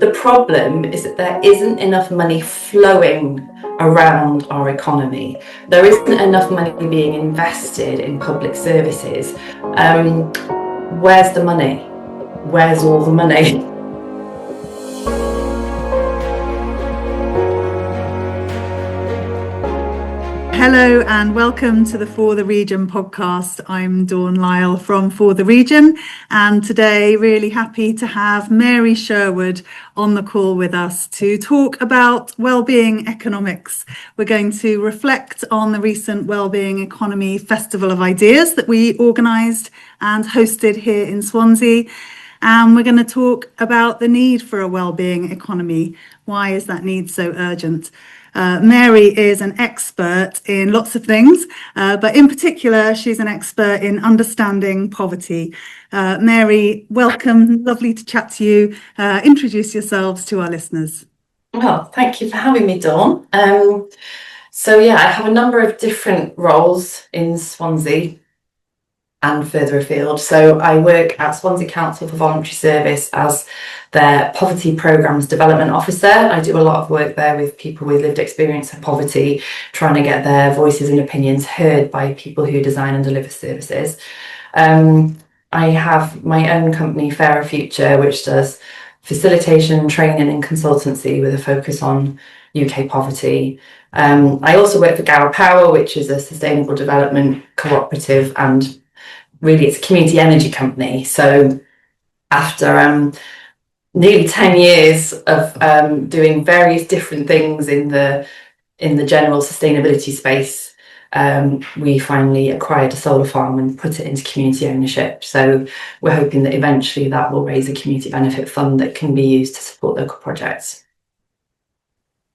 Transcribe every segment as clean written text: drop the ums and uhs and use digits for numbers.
The problem is that there isn't enough money flowing around our economy. There isn't enough money being invested in public services. Where's the money? Where's all the money? Hello and welcome to the For the Region podcast. I'm Dawn Lyle from For the Region, and today really happy to have Mary Sherwood on the call with us to talk about wellbeing economics. We're going to reflect on the recent Wellbeing Economy Festival of Ideas that we organised and hosted here in Swansea. And we're going to talk about the need for a wellbeing economy. Why is that need so urgent? Mary is an expert in lots of things, but in particular, she's an expert in understanding poverty. Mary, welcome. Lovely to chat to you. Introduce yourselves to our listeners. Well, thank you for having me, Dawn. I have a number of different roles in Swansea and further afield. So I work at Swansea Council for Voluntary Service as their Poverty Programmes Development Officer. I do a lot of work there with people with lived experience of poverty, trying to get their voices and opinions heard by people who design and deliver services. I have my own company, Fairer Future, which does facilitation, training and consultancy with a focus on UK poverty. I also work for Gower Power, which is a sustainable development cooperative, and really it's a community energy company. So after nearly 10 years of doing various different things in the general sustainability space, we finally acquired a solar farm and put it into community ownership. So we're hoping that eventually that will raise a community benefit fund that can be used to support local projects.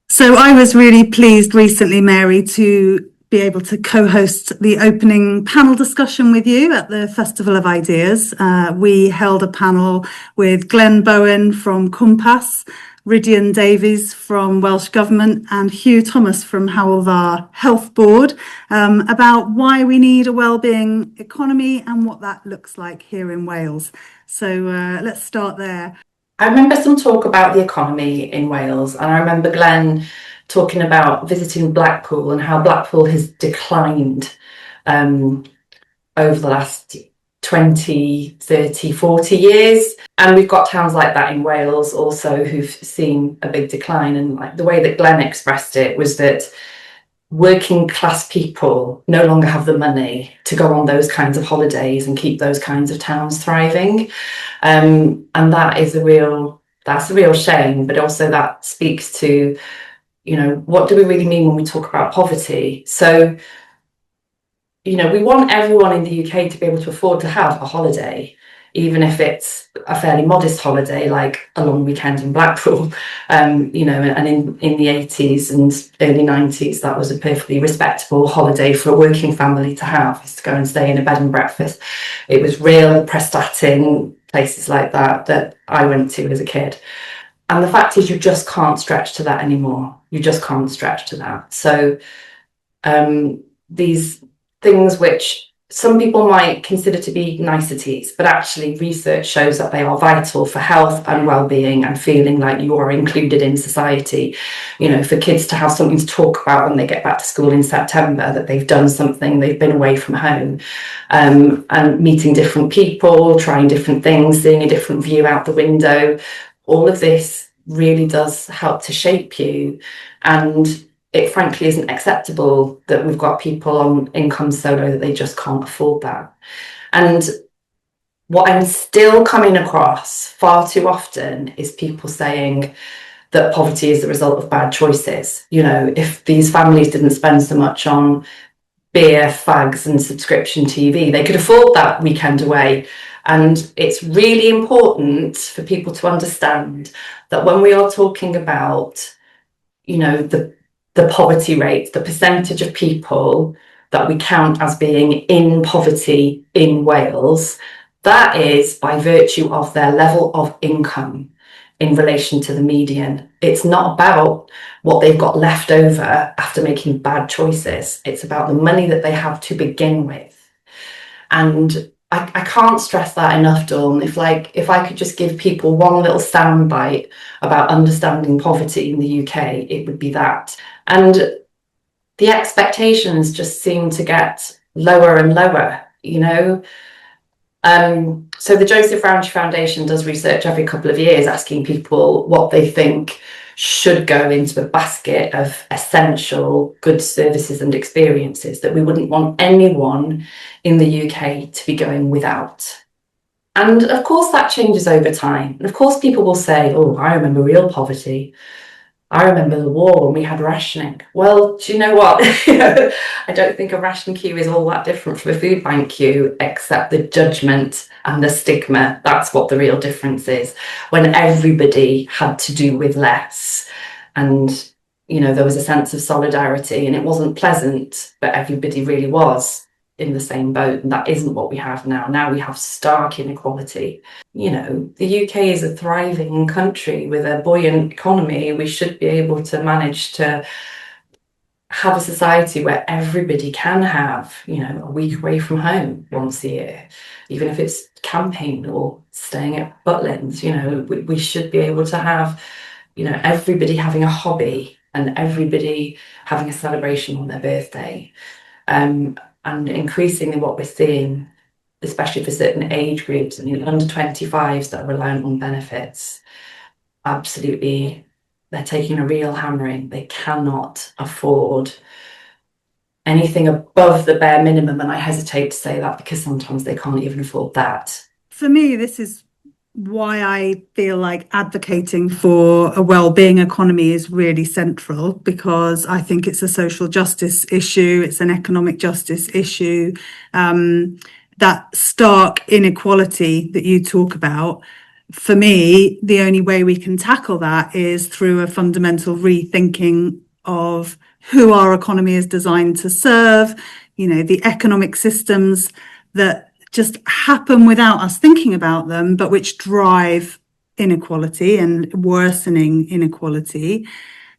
So I was really pleased recently, Mary, to be able to co-host the opening panel discussion with you at the Festival of Ideas. We held a panel with Glenn Bowen from Compass, Rydian Davies from Welsh Government and Hugh Thomas from Hywel Dda Health Board about why we need a wellbeing economy and what that looks like here in Wales. So let's start there. I remember some talk about the economy in Wales, and I remember Glenn talking about visiting Blackpool and how Blackpool has declined over the last 20, 30, 40 years. And we've got towns like that in Wales also who've seen a big decline. And like the way that Glenn expressed it was that working class people no longer have the money to go on those kinds of holidays and keep those kinds of towns thriving. And that's a real shame, but also that speaks to, what do we really mean when we talk about poverty? So, we want everyone in the UK to be able to afford to have a holiday, even if it's a fairly modest holiday, like a long weekend in Blackpool. And in the 80s and early 90s, that was a perfectly respectable holiday for a working family to have, is to go and stay in a bed and breakfast. It was real Prestatyn, places like that I went to as a kid. And the fact is, you just can't stretch to that anymore. You just can't stretch to that. So these things which some people might consider to be niceties, but actually research shows that they are vital for health and well-being and feeling like you are included in society. For kids to have something to talk about when they get back to school in September, that they've done something, they've been away from home, and meeting different people, trying different things, seeing a different view out the window. All of this really does help to shape you. And it frankly isn't acceptable that we've got people on income so low that they just can't afford that. And what I'm still coming across far too often is people saying that poverty is the result of bad choices. If these families didn't spend so much on beer, fags and subscription TV, they could afford that weekend away. And it's really important for people to understand that when we are talking about, the poverty rate, the percentage of people that we count as being in poverty in Wales, that is by virtue of their level of income in relation to the median. It's not about what they've got left over after making bad choices. It's about the money that they have to begin with. And I can't stress that enough, Dawn. If I could just give people one little soundbite about understanding poverty in the UK, it would be that. And the expectations just seem to get lower and lower, you know. So the Joseph Rowntree Foundation does research every couple of years, asking people what they think should go into a basket of essential goods, services and experiences that we wouldn't want anyone in the UK to be going without. And of course that changes over time. And of course people will say, oh, I remember real poverty. I remember the war when we had rationing. Well, do you know what? I don't think a ration queue is all that different from a food bank queue, except the judgment and the stigma. That's what the real difference is. When everybody had to do with less, and there was a sense of solidarity, and it wasn't pleasant, but everybody really was in the same boat. And that isn't what we have now. Now we have stark inequality. The UK is a thriving country with a buoyant economy. We should be able to manage to have a society where everybody can have, a week away from home once a year, even if it's camping or staying at Butlins. We should be able to have, everybody having a hobby and everybody having a celebration on their birthday. And increasingly what we're seeing, especially for certain age groups and under 25s that are reliant on benefits, absolutely, they're taking a real hammering. They cannot afford anything above the bare minimum. And I hesitate to say that because sometimes they can't even afford that. For me, this is why I feel like advocating for a well-being economy is really central, because I think it's a social justice issue, it's an economic justice issue. That stark inequality that you talk about, for me, the only way we can tackle that is through a fundamental rethinking of who our economy is designed to serve, the economic systems that just happen without us thinking about them, but which drive inequality and worsening inequality.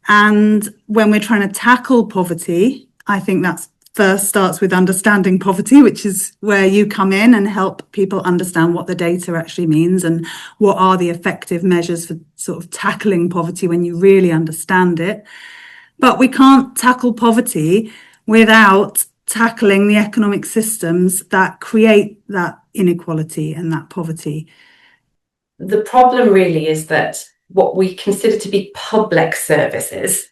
And when we're trying to tackle poverty, I think that's first starts with understanding poverty, which is where you come in and help people understand what the data actually means and what are the effective measures for sort of tackling poverty when you really understand it. But we can't tackle poverty without tackling the economic systems that create that inequality and that poverty. The problem really is that what we consider to be public services,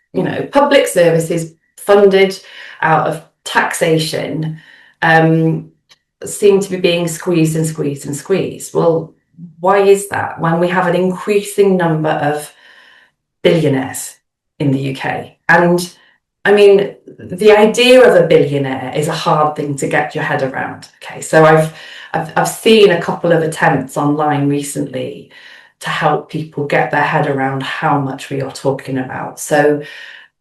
public services funded out of taxation, seem to be being squeezed and squeezed and squeezed. Well, why is that when we have an increasing number of billionaires in the UK? And I mean, the idea of a billionaire is a hard thing to get your head around. Okay, so I've seen a couple of attempts online recently to help people get their head around how much we are talking about. So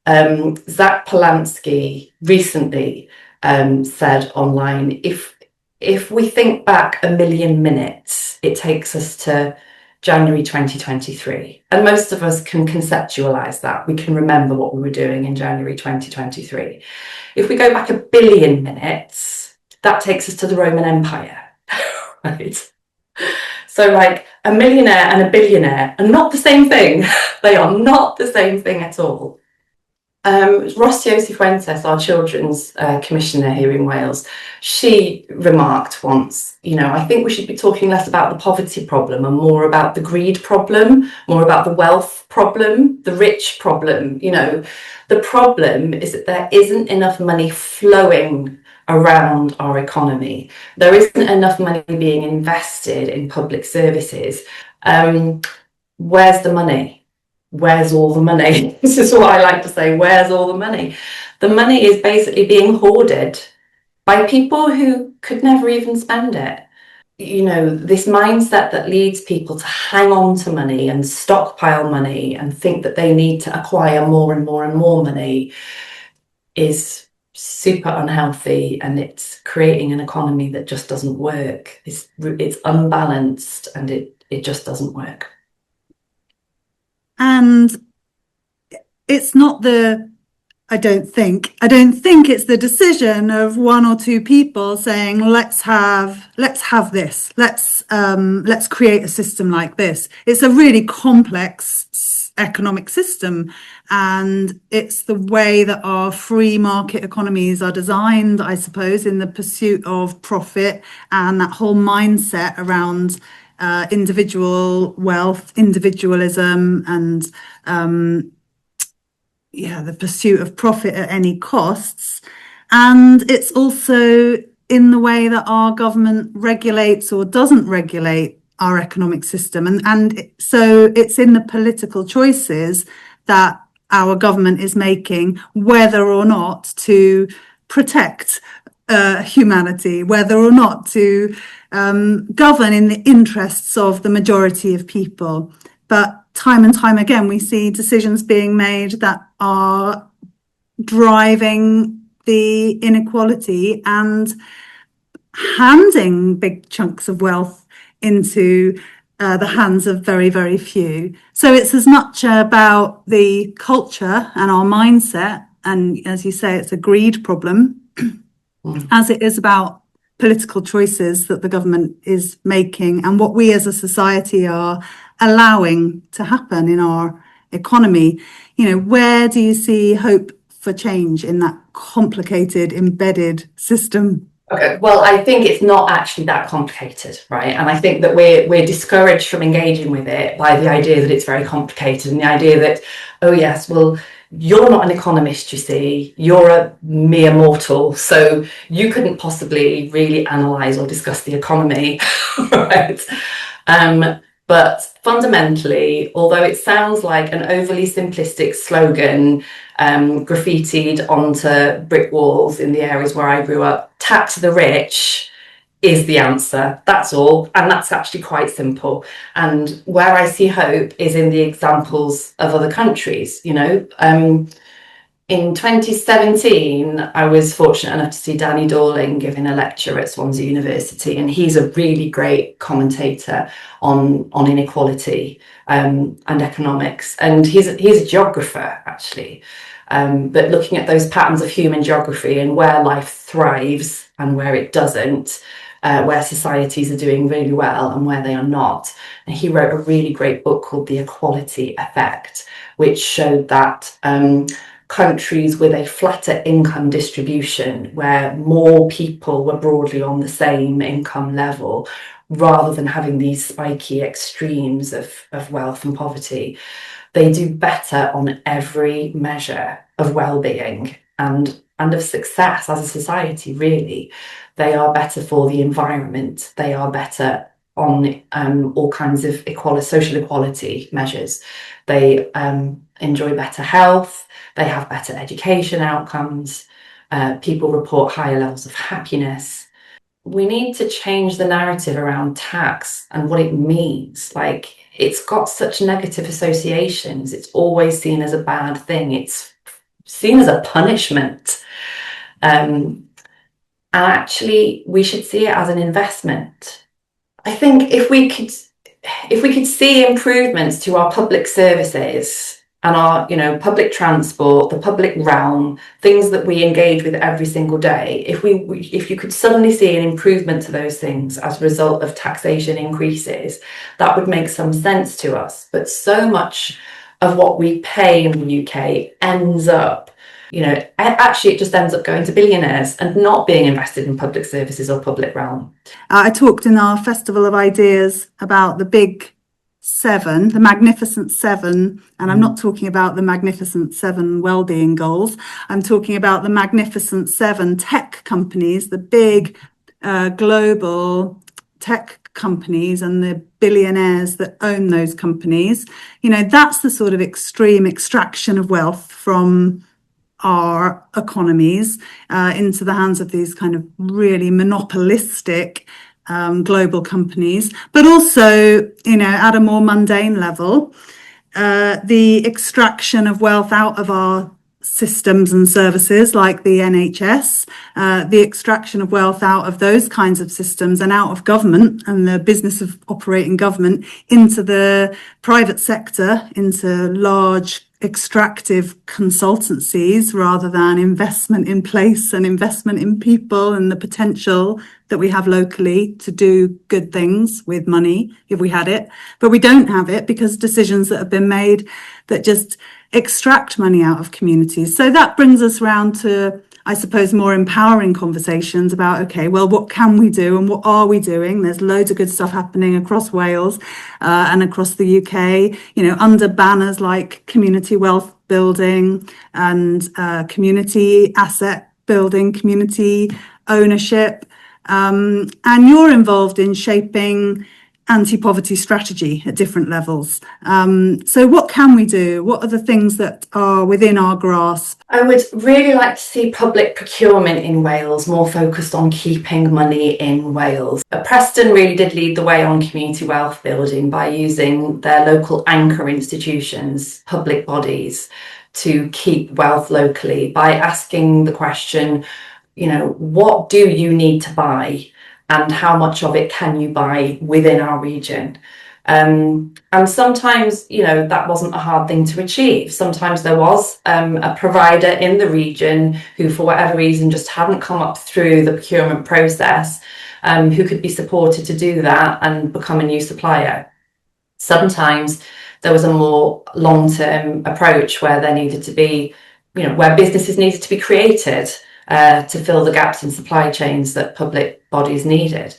Zach Polanski recently said online, if we think back 1,000,000 minutes, it takes us to January 2023. And most of us can conceptualize that. We can remember what we were doing in January 2023. If we go back 1,000,000,000 minutes, that takes us to the Roman Empire, right? So like a millionaire and a billionaire are not the same thing. They are not the same thing at all. Rocio Cifuentes, our children's commissioner here in Wales, she remarked once, I think we should be talking less about the poverty problem and more about the greed problem, more about the wealth problem, the rich problem. The problem is that there isn't enough money flowing around our economy. There isn't enough money being invested in public services. Where's the money? Where's all the money? This is what I like to say. Where's all the money? The money is basically being hoarded by people who could never even spend it. This mindset that leads people to hang on to money and stockpile money and think that they need to acquire more and more and more money is super unhealthy, and it's creating an economy that just doesn't work. It's unbalanced, and it just doesn't work. And it's not I don't think it's the decision of one or two people saying, let's have this. Let's create a system like this. It's a really complex economic system, and it's the way that our free market economies are designed, I suppose, in the pursuit of profit, and that whole mindset around individual wealth, individualism, and the pursuit of profit at any costs. And it's also in the way that our government regulates or doesn't regulate our economic system. And so it's in the political choices that our government is making, whether or not to protect humanity, whether or not to govern in the interests of the majority of people. But time and time again, we see decisions being made that are driving the inequality and handing big chunks of wealth into the hands of very, very few. So it's as much about the culture and our mindset, and as you say, it's a greed problem, as it is about political choices that the government is making and what we as a society are allowing to happen in our economy. Where do you see hope for change in that complicated, embedded system? Okay, well, I think it's not actually that complicated, right? And I think that we're discouraged from engaging with it by the idea that it's very complicated, and the idea that, oh yes, well, you're not an economist, you see, you're a mere mortal, so you couldn't possibly really analyse or discuss the economy, right? But fundamentally, although it sounds like an overly simplistic slogan graffitied onto brick walls in the areas where I grew up, tax the rich is the answer. That's all. And that's actually quite simple. And where I see hope is in the examples of other countries. In 2017, I was fortunate enough to see Danny Dorling giving a lecture at Swansea University, and he's a really great commentator on inequality and economics. And he's a geographer, actually, but looking at those patterns of human geography and where life thrives and where it doesn't, where societies are doing really well and where they are not. And he wrote a really great book called The Equality Effect, which showed that countries with a flatter income distribution, where more people were broadly on the same income level, rather than having these spiky extremes of wealth and poverty, they do better on every measure of well-being and of success as a society, really. They are better for the environment. They are better on all kinds of social equality measures. They enjoy better health. They have better education outcomes. People report higher levels of happiness. We need to change the narrative around tax and what it means. Like, it's got such negative associations. It's always seen as a bad thing. It's seen as a punishment. And actually, we should see it as an investment. I think if we could see improvements to our public services and our, public transport, the public realm, things that we engage with every single day, if you could suddenly see an improvement to those things as a result of taxation increases, that would make some sense to us. But so much of what we pay in the UK ends up, actually it just ends up going to billionaires and not being invested in public services or public realm. I talked in our Festival of Ideas about the big seven, the Magnificent Seven, and I'm not talking about the Magnificent Seven Wellbeing goals. I'm talking about the Magnificent Seven tech companies, the big global tech companies and the billionaires that own those companies. That's the sort of extreme extraction of wealth from our economies into the hands of these kind of really monopolistic global companies, but also, at a more mundane level, the extraction of wealth out of our systems and services like the NHS, the extraction of wealth out of those kinds of systems and out of government and the business of operating government into the private sector, into large extractive consultancies, rather than investment in place and investment in people and the potential that we have locally to do good things with money if we had it. But we don't have it because decisions that have been made that just extract money out of communities. So that brings us round to, I suppose, more empowering conversations about, okay, well, what can we do and what are we doing? There's loads of good stuff happening across Wales and across the UK, under banners like community wealth building and community asset building, community ownership. And you're involved in shaping anti-poverty strategy at different levels. So what can we do? What are the things that are within our grasp? I would really like to see public procurement in Wales more focused on keeping money in Wales. Preston really did lead the way on community wealth building by using their local anchor institutions, public bodies, to keep wealth locally by asking the question, what do you need to buy? And how much of it can you buy within our region? And sometimes, that wasn't a hard thing to achieve. Sometimes there was a provider in the region who, for whatever reason, just hadn't come up through the procurement process, who could be supported to do that and become a new supplier. Sometimes there was a more long-term approach where there needed to be, where businesses needed to be created to fill the gaps in supply chains that public bodies needed.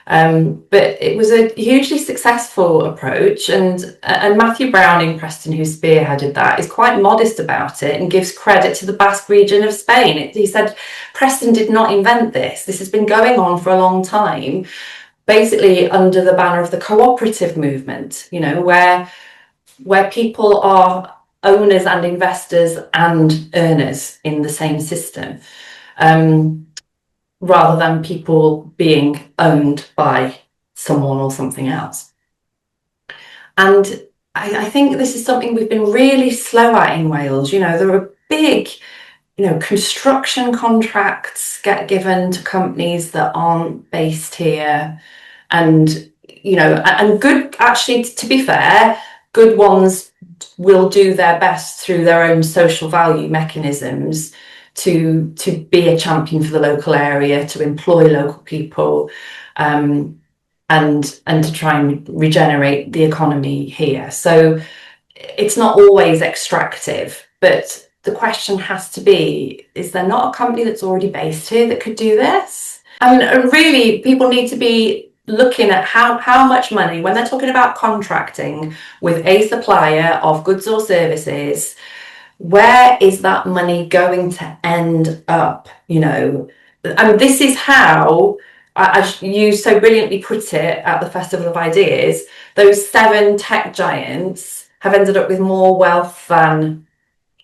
But it was a hugely successful approach, and Matthew Brown in Preston, who spearheaded that, is quite modest about it and gives credit to the Basque region of Spain. He said, Preston did not invent this. This has been going on for a long time, basically under the banner of the cooperative movement, where people are owners and investors and earners in the same system. Rather than people being owned by someone or something else. And I think this is something we've been really slow at in Wales. There are big, construction contracts get given to companies that aren't based here. And, and good, actually, to be fair, good ones will do their best through their own social value mechanisms to be a champion for the local area, to employ local people, and to try and regenerate the economy here. So it's not always extractive, but the question has to be, is there not a company that's already based here that could do this? And really, people need to be looking at how much money, when they're talking about contracting with a supplier of goods or services, where is that money going to end up? And this is how, as you so brilliantly put it at the Festival of Ideas, those 7 tech giants have ended up with more wealth than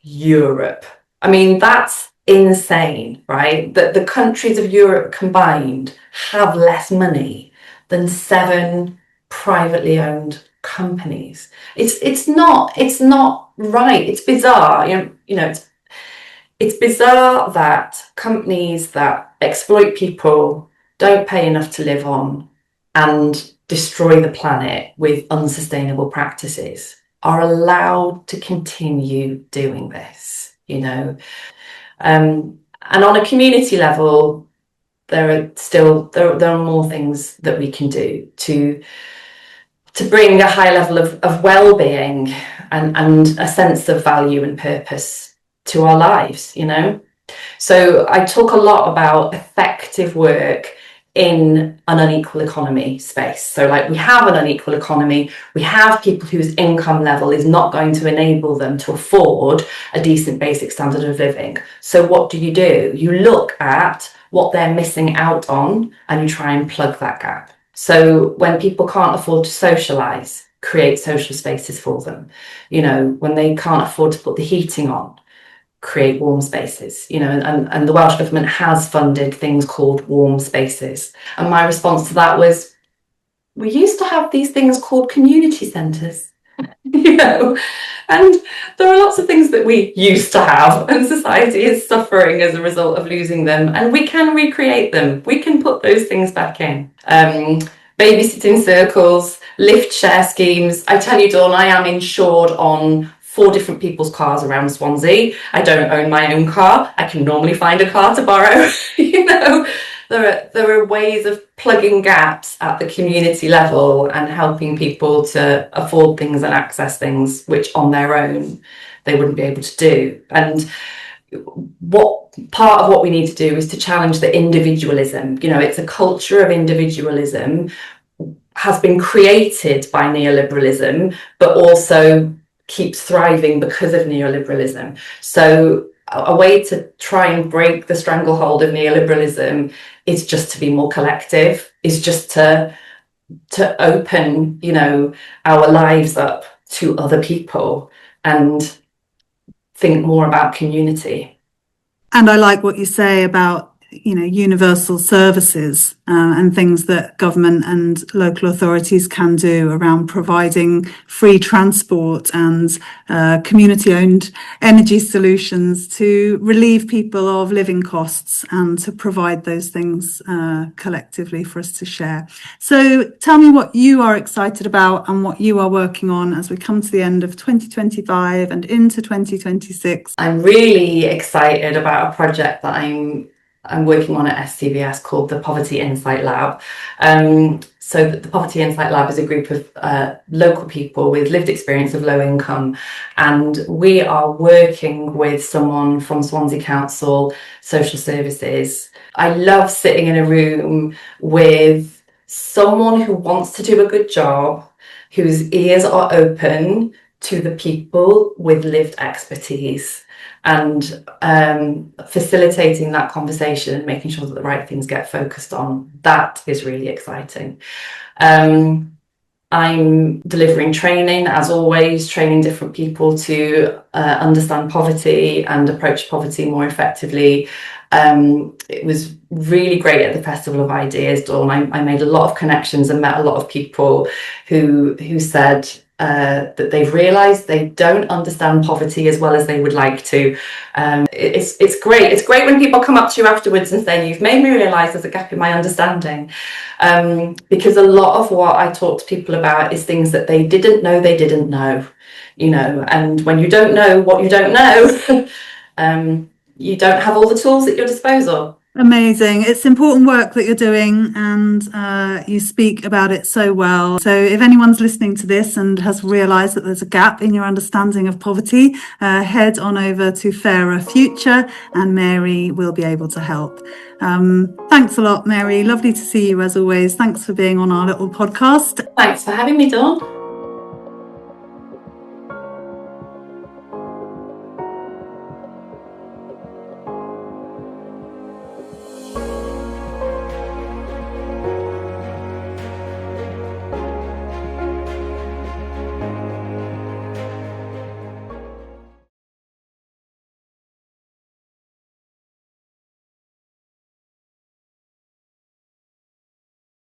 Europe. I mean, that's insane, right? That the countries of Europe combined have less money than 7 privately owned companies. It's not right. It's bizarre. It's bizarre that companies that exploit people, don't pay enough to live on, and destroy the planet with unsustainable practices are allowed to continue doing this. And on a community level, there are more things that we can do to bring a high level of well-being and a sense of value and purpose to our lives, So I talk a lot about effective work in an unequal economy space. So we have an unequal economy, we have people whose income level is not going to enable them to afford a decent basic standard of living. So what do? You look at what they're missing out on and you try and plug that gap. So when people can't afford to socialise, create social spaces for them. When they can't afford to put the heating on, create warm spaces, and the Welsh Government has funded things called warm spaces. And my response to that was, we used to have these things called community centres. And there are lots of things that we used to have, and society is suffering as a result of losing them, and we can recreate them. We can put those things back in. Babysitting circles, lift share schemes. I tell you, Dawn, I am insured on 4 different people's cars around Swansea. I don't own my own car. I can normally find a car to borrow. There are ways of plugging gaps at the community level and helping people to afford things and access things which on their own they wouldn't be able to do. And what part of what we need to do is to challenge the individualism. It's a culture of individualism, has been created by neoliberalism, but also keeps thriving because of neoliberalism. So a way to try and break the stranglehold of neoliberalism is just to be more collective, is just to open, our lives up to other people and think more about community. And I like what you say about universal services and things that government and local authorities can do around providing free transport and community-owned energy solutions to relieve people of living costs and to provide those things collectively for us to share. So tell me what you are excited about and what you are working on as we come to the end of 2025 and into 2026. I'm really excited about a project that I'm working on at SCVS called the Poverty Insight Lab. So the Poverty Insight Lab is a group of local people with lived experience of low income, and we are working with someone from Swansea Council Social Services. I love sitting in a room with someone who wants to do a good job, whose ears are open to the people with lived expertise, and facilitating that conversation and making sure that the right things get focused on. That is really exciting. I'm delivering training, as always, training different people to understand poverty and approach poverty more effectively. It was really great at the Festival of Ideas, Dawn. I made a lot of connections and met a lot of people who said that they've realised they don't understand poverty as well as they would like to. It's great. It's great when people come up to you afterwards and say, "You've made me realise there's a gap in my understanding," because a lot of what I talk to people about is things that they didn't know they didn't know. And when you don't know what you don't know, you don't have all the tools at your disposal. Amazing. It's important work that you're doing, and you speak about it so well. So if anyone's listening to this and has realised that there's a gap in your understanding of poverty, head on over to Fairer Future and Mary will be able to help. Thanks a lot, Mary. Lovely to see you as always. Thanks for being on our little podcast. Thanks for having me, Dawn.